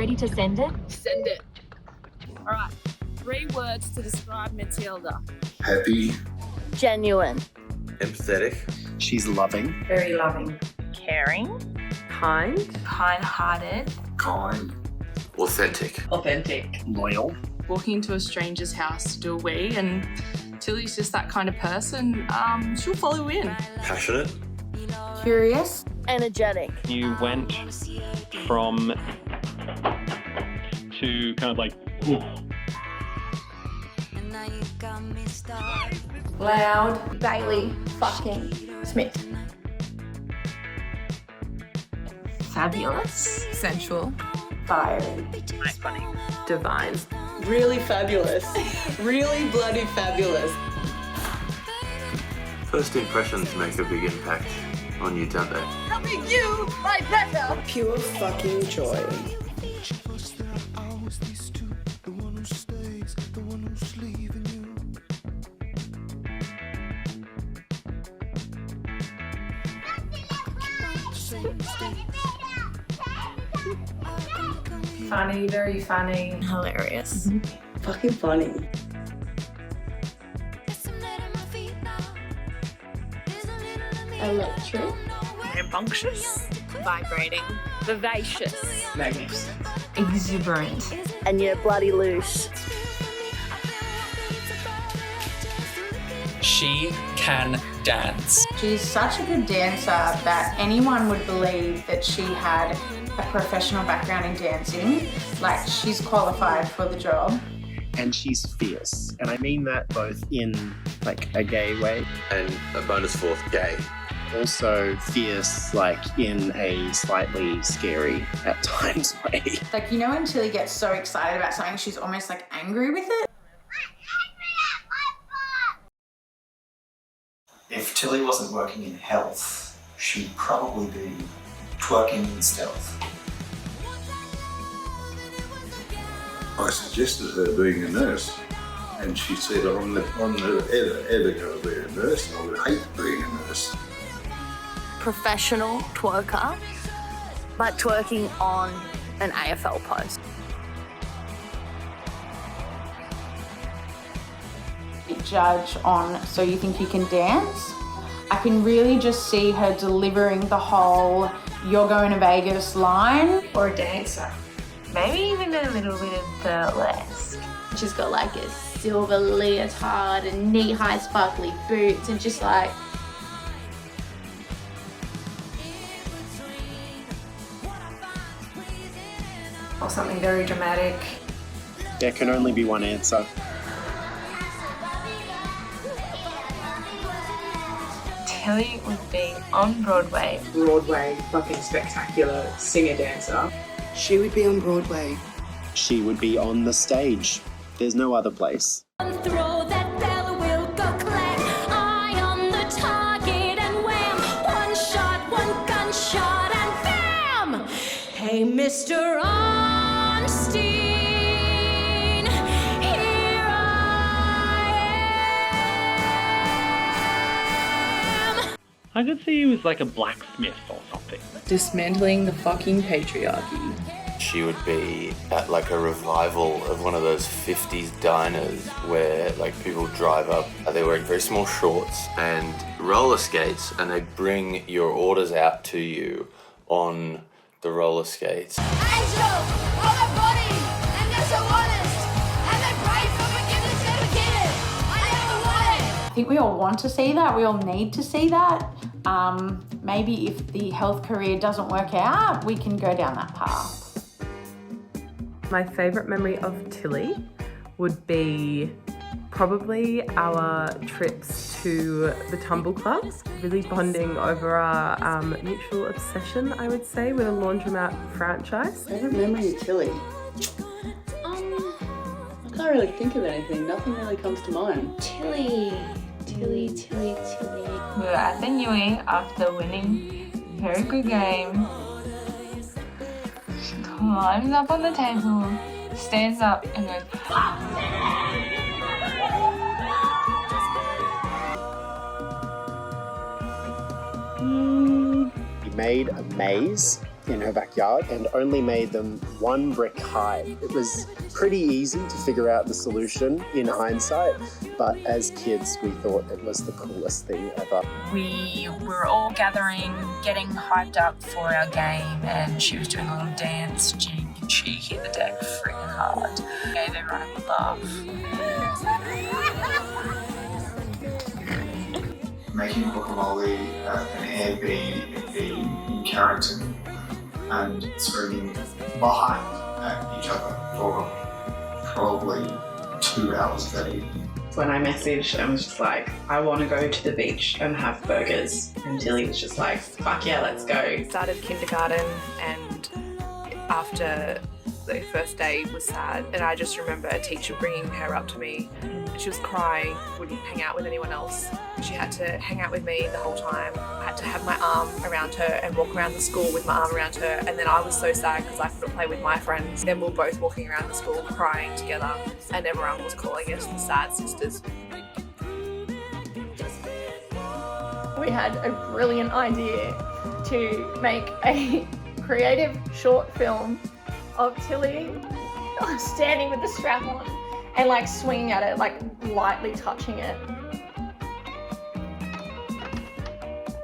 ready to send it? Send it. All right. 3 words to describe Matilda. Happy. Genuine. Empathetic. She's loving. Very loving. Caring. Kind. Kind-hearted. Kind. Authentic. Authentic. Loyal. Walking into a stranger's house to do a wee, and Tilly's just that kind of person. She'll follow in. Passionate. Curious. Energetic. You went from to kind of like Loud. Bailey. Fucking Smith. Fabulous. Sensual. Fiery. Funny. Divine. Really fabulous. Really bloody fabulous. First impressions make a big impact on you, don't they? I'll make you my better. Pure fucking joy. Funny, very funny. Hilarious. Fucking funny. Electric. Rambunctious. Vibrating. Vivacious. Magnificent. Exuberant. And you're bloody loose. She can dance. She's such a good dancer that anyone would believe that she had a professional background in dancing. Like, she's qualified for the job. And she's fierce. And I mean that both in like a gay way. And a bonus fourth, gay. Also fierce, like in a slightly scary at times way. Like, you know when Tilly gets so excited about something, she's almost like angry with it? If Tilly wasn't working in health, she'd probably be twerking in stealth. I suggested her being a nurse, and she said, I'm never going to be a nurse. I would hate being a nurse. Professional twerker, but twerking on an AFL post. Judge on So You Think You Can Dance. I can really just see her delivering the whole "you're going to Vegas" line. Or a dancer. Maybe even a little bit of burlesque. She's got like a silver leotard and knee-high sparkly boots and just like... Or something very dramatic. There can only be one answer. Tilly would be on Broadway. Broadway, fucking spectacular singer-dancer. She would be on Broadway. She would be on the stage. There's no other place. Throw that bell, will go clack. Eye on the target and wham. One shot, one gunshot and bam. Hey, Mr. Ornstein, here I am. I could see you as like a blacksmith or something. Dismantling the fucking patriarchy. She would be at like a revival of one of those 50s diners where like people drive up, they're wearing very small shorts and roller skates, and they bring your orders out to you on the roller skates. Angel, all my body, and they're so honest, and they pray for forgiveness and forget it. I never want it. I think we all want to see that. We all need to see that. Maybe if the health career doesn't work out, we can go down that path. My favourite memory of Tilly would be probably our trips to the Tumble Clubs, really bonding over our mutual obsession, I would say, with a laundromat franchise. Favourite memory of Tilly? I can't really think of anything. Nothing really comes to mind. Tilly. We were at the Nui after winning a very good game. She climbs up on the table, stands up and goes, We made a maze in her backyard and only made them one brick high. It was pretty easy to figure out the solution in hindsight, but as kids we thought it was the coolest thing ever. We were all gathering, getting hyped up for our game, and she was doing a little dance jig and she hit the deck freaking hard. Gave everyone a good laugh. Making guacamole, an Airbnb in Carrington, and screaming behind at each other for probably 2 hours that evening. When I messaged and was just like, I want to go to the beach and have burgers. And Tilly was just like, fuck yeah, let's go. Started kindergarten, and after the first day was sad, and I just remember a teacher bringing her up to me. She was crying, wouldn't hang out with anyone else. She had to hang out with me the whole time. I had to have my arm around her and walk around the school with my arm around her. And then I was so sad because I couldn't play with my friends. Then we were both walking around the school crying together, and everyone was calling us the sad sisters. We had a brilliant idea to make a creative short film of Tilly standing with the strap on and like swinging at it, like lightly touching it.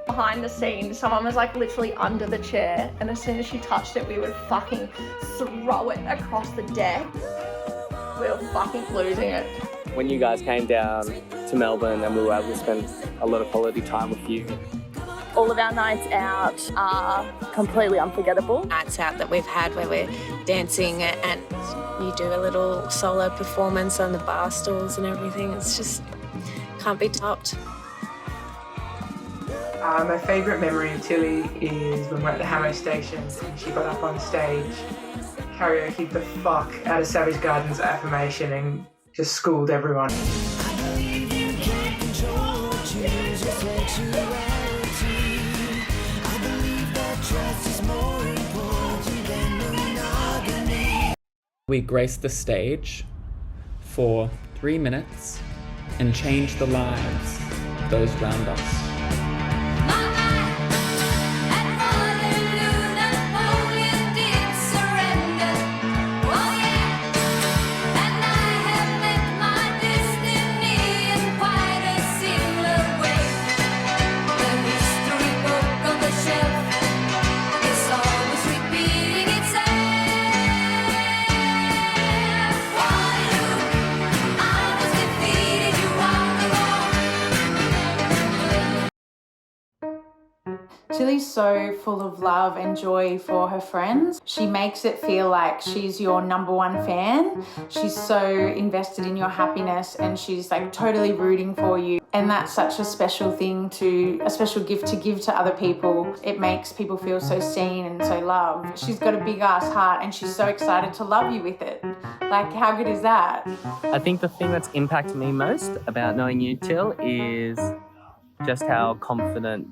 Behind the scenes, someone was like literally under the chair, and as soon as she touched it, we would fucking throw it across the deck. We were fucking losing it. When you guys came down to Melbourne and we were able to spend a lot of quality time with you. All of our nights out are completely unforgettable. Nights out that we've had where we're dancing and you do a little solo performance on the bar stools and everything. It's just can't be topped. My favourite memory of Tilly is when we're at the Hamo station and she got up on stage, karaoke'd the fuck out of Savage Garden's Affirmation and just schooled everyone. We graced the stage for 3 minutes and changed the lives of those around us. Tilly's so full of love and joy for her friends. She makes it feel like she's your #1 fan. She's so invested in your happiness and she's like totally rooting for you. And that's such a special thing a special gift to give to other people. It makes people feel so seen and so loved. She's got a big ass heart and she's so excited to love you with it. Like, how good is that? I think the thing that's impacted me most about knowing you, Till, is just how confident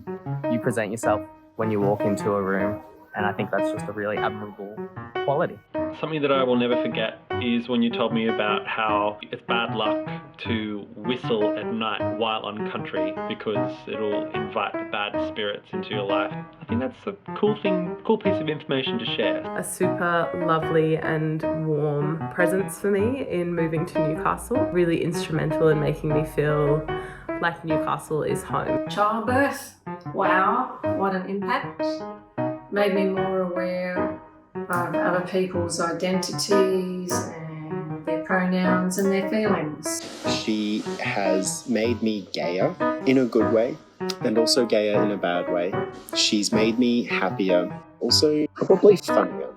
you present yourself when you walk into a room. And I think that's just a really admirable quality. Something that I will never forget is when you told me about how it's bad luck to whistle at night while on country because it'll invite the bad spirits into your life. I think that's a cool piece of information to share. A super lovely and warm presence for me in moving to Newcastle. Really instrumental in making me feel like Newcastle is home. Childbirth, wow, what an impact. Made me more aware of other people's identities and their pronouns and their feelings. She has made me gayer in a good way and also gayer in a bad way. She's made me happier, also probably funnier.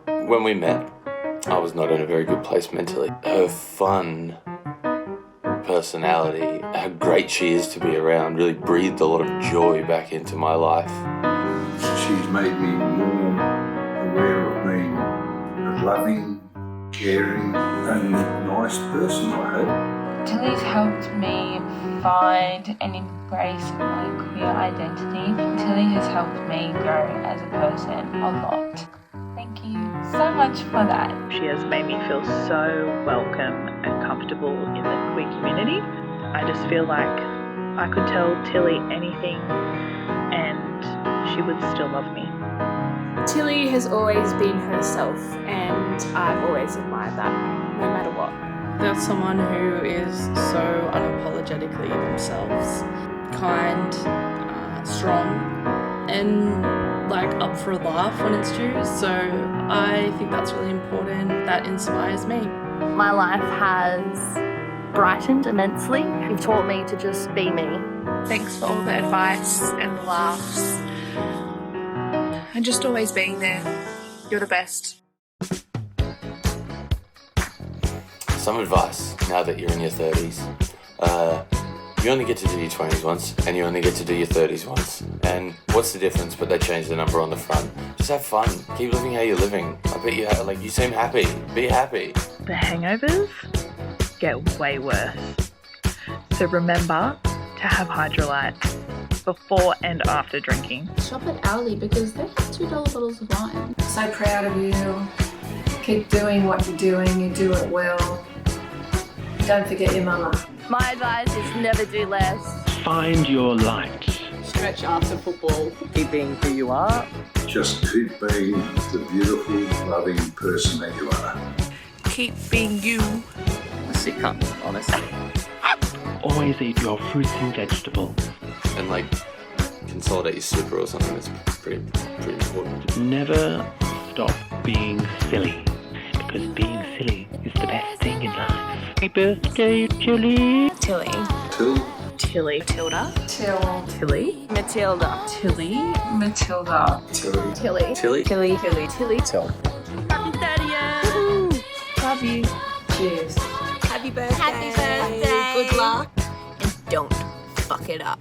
When we met, I was not in a very good place mentally. Her fun personality, how great she is to be around, really breathed a lot of joy back into my life. She's made me more aware of being a loving, caring and nice person, I hope. Tilly's helped me find and embrace my queer identity. Tilly has helped me grow as a person a lot. Thank you so much for that. She has made me feel so welcome and comfortable in the queer community. I just feel like I could tell Tilly anything and she would still love me. Tilly has always been herself, and I've always admired that, no matter what. They're someone who is so unapologetically themselves, kind, strong, and like up for a laugh when it's due. So I think that's really important. That inspires me. My life has brightened immensely. You've taught me to just be me. Thanks for all the advice and the laughs and just always being there. You're the best. Some advice now that you're in your 30s. You only get to do your 20s once, and you only get to do your 30s once. And what's the difference? But they changed the number on the front. Just have fun. Keep living how you're living. I bet you seem happy. Be happy. The hangovers get way worse. So remember to have Hydrolyte before and after drinking. Shop at Aldi because they have $2 bottles of wine. So proud of you. Keep doing what you're doing. You do it well. Don't forget your mama. My advice is never do less. Find your light. Stretch after football. Keep being who you are. Just keep being the beautiful, loving person that you are. Keep being you. A sick cunt, honestly. Always eat your fruits and vegetables. And like consolidate your slipper or something. That's pretty important. Never stop being silly, because being silly is the best thing in life. Happy birthday, Tilly. Tilly. Tilly. Matilda. Tilly. Matilda. Tilly. Matilda. Tilly. Tilly. Tilly. Tilly. Tilly. Tilly. Till. Happy 30th. Love you. Cheers. Happy birthday. Happy birthday. Good luck. And don't fuck it up.